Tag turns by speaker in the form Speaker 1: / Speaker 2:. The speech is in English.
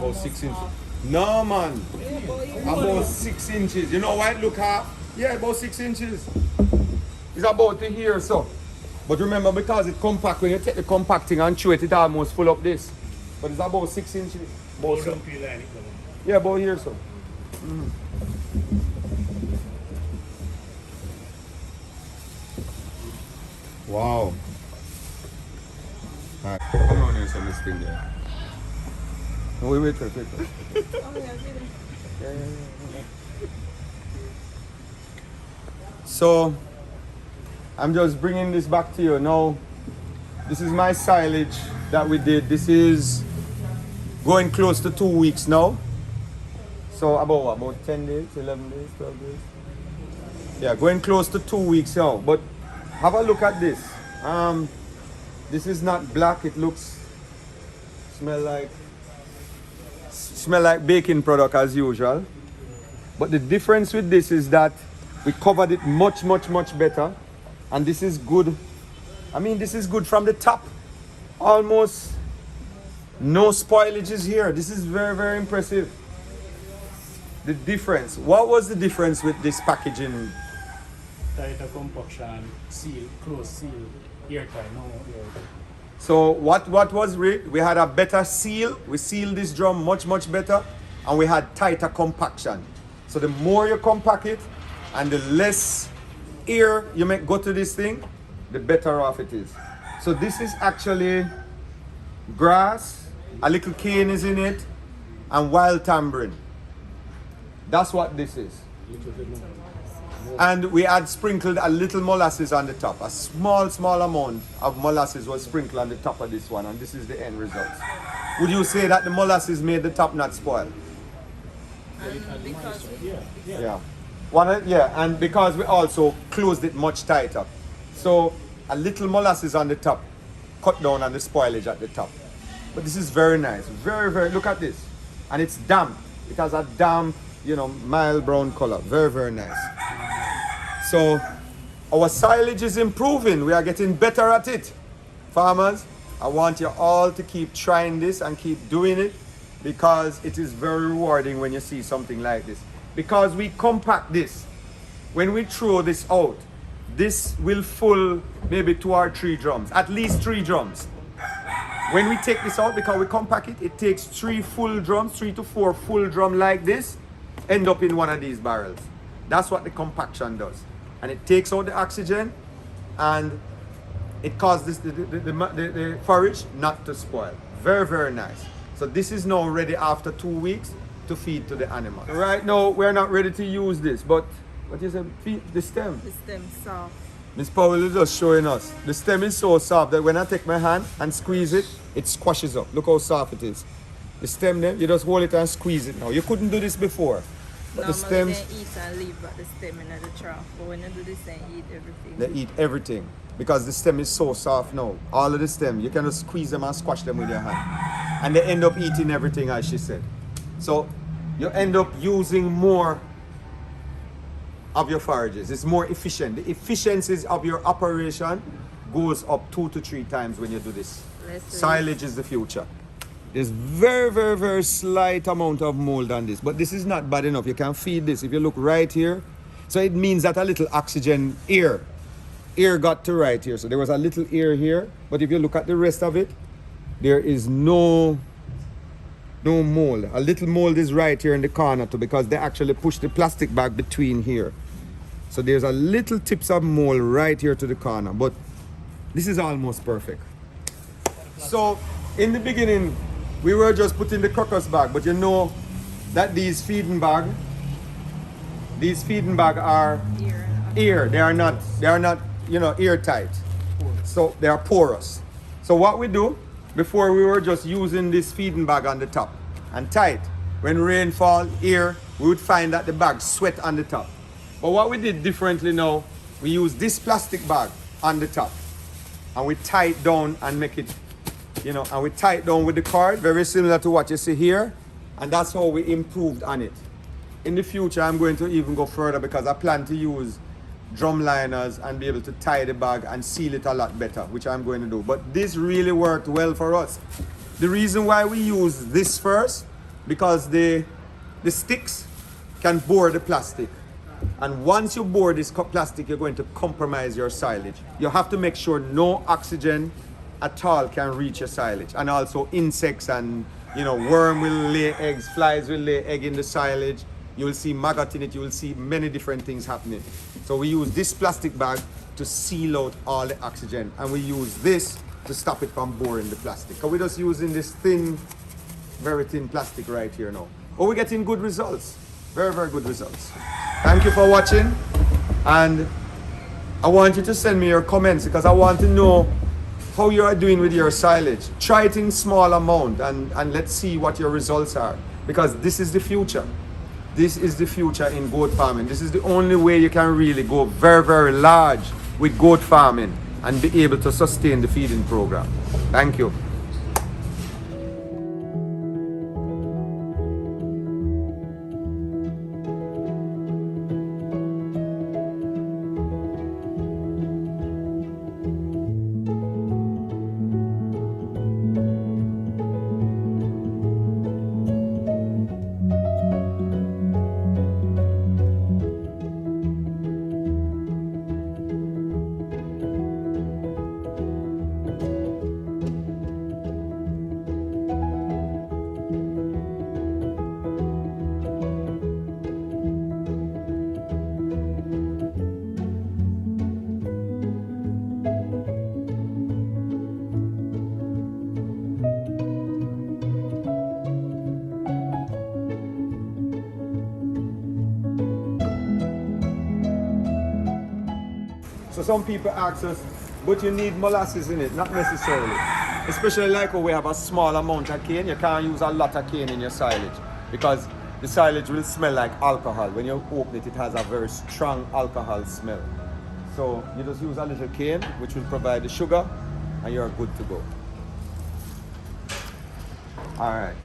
Speaker 1: About 6 inches. No, man. About 6 inches. You know why it look half? Yeah, about 6 inches. It's about to here, so. But remember, because it's compact, when you take the compacting and chew it, it almost full up this. But it's about 6 inches. About so. Yeah, about here, so. Wow. Alright, come on here, some this thing there. No, wait. So, I'm just bringing this back to you now. This is my silage that we did. This is going close to 2 weeks now. So about what? About 10 days, 11 days, 12 days? Yeah, going close to 2 weeks now. But have a look at this. This is not black. It looks, smell like baking product as usual. But the difference with this is that we covered it much better. And this is good. I mean, this is good from the top. Almost no spoilages here. This is very impressive. The difference. What was the difference with this packaging?
Speaker 2: Tighter compaction, seal, close seal, airtight, no airtight.
Speaker 1: So what was it? We had a better seal. We sealed this drum much better, and we had tighter compaction. So the more you compact it, and the less air you make go to this thing, the better off it is. So this is actually grass, a little cane is in it, and wild tamarind. That's what this is. And we had sprinkled a little molasses on the top. A small amount of molasses was sprinkled on the top of this one, and this is the end result. Would you say that the molasses made the top not spoil?
Speaker 3: Because
Speaker 1: Yeah, and because we also closed it much tighter. So a little molasses on the top, cut down on the spoilage at the top. But this is very nice, very, look at this. And it's damp. It has a damp, mild brown color. Very nice. So our silage is improving. We are getting better at it. Farmers, I want you all to keep trying this and keep doing it, because it is very rewarding when you see something like this. Because we compact this. When we throw this out, this will full maybe 2 or 3 drums, at least 3 drums. When we take this out, because we compact it, it takes 3 full drums, 3 to 4 full drum like this, end up in one of these barrels. That's what the compaction does. And it takes out the oxygen, and it causes the forage not to spoil. Very nice. So this is now ready after 2 weeks to feed to the animals. Right now, we're not ready to use this, but what is it? The stem.
Speaker 3: the stem soft.
Speaker 1: Miss Powell is just showing us. The stem is so soft that when I take my hand and squeeze it, it squashes up. Look how soft it is. The stem there, you just hold it and squeeze it now. You couldn't do this before. But the stems,
Speaker 3: they eat and leave but the stem in the trough. But when you do this, they eat everything.
Speaker 1: they eat everything. Because the stem is so soft now. All of the stem, you can just squeeze them and squash them with your hand. And they end up eating everything, as she said. So you end up using more of your forages. It's more efficient. The efficiencies of your operation goes up 2 to 3 times when you do this. Silage is the future. There's very slight amount of mold on this, but this is not bad enough. You can feed this. If you look right here, so it means that a little oxygen air got to right here. So there was a little air here, but if you look at the rest of it, there is no mold. A little mold is right here in the corner too, because they actually push the plastic bag between here. So there's a little tips of mold right here to the corner, but this is almost perfect. So in the beginning, we were just putting the crocus bag, but you know that these feeding bag are air. They are not airtight. So they are porous. So what we do, before we were just using this feeding bag on the top and tight. When rain fall, air, we would find that the bag sweat on the top. But what we did differently now, we use this plastic bag on the top, and we tie it down and make it, and we tie it down with the cord, very similar to what you see here, and that's how we improved on it. In the future, I'm going to even go further, because I plan to use drum liners and be able to tie the bag and seal it a lot better, which I'm going to do. But this really worked well for us. The reason why we use this first because the sticks can bore the plastic. And once you bore this plastic, you're going to compromise your silage. You have to make sure no oxygen at all can reach your silage. And also insects and, you know, worm will lay eggs, flies will lay egg in the silage. You will see maggot in it, you will see many different things happening. So we use this plastic bag to seal out all the oxygen. And we use this to stop it from boring the plastic. So we're just using this thin, very thin plastic right here now. But we're getting good results. Very, very good results. Thank you for watching. And I want you to send me your comments because I want to know how you are doing with your silage. Try it in small amount and let's see what your results are. Because this is the future. This is the future in goat farming. This is the only way you can really go very, very large with goat farming and be able to sustain the feeding program. Thank you. So some people ask us, but you need molasses in it, not necessarily. Especially like when we have a small amount of cane, you can't use a lot of cane in your silage because the silage will smell like alcohol. When you open it, it has a very strong alcohol smell. So you just use a little cane, which will provide the sugar, and you're good to go. All right.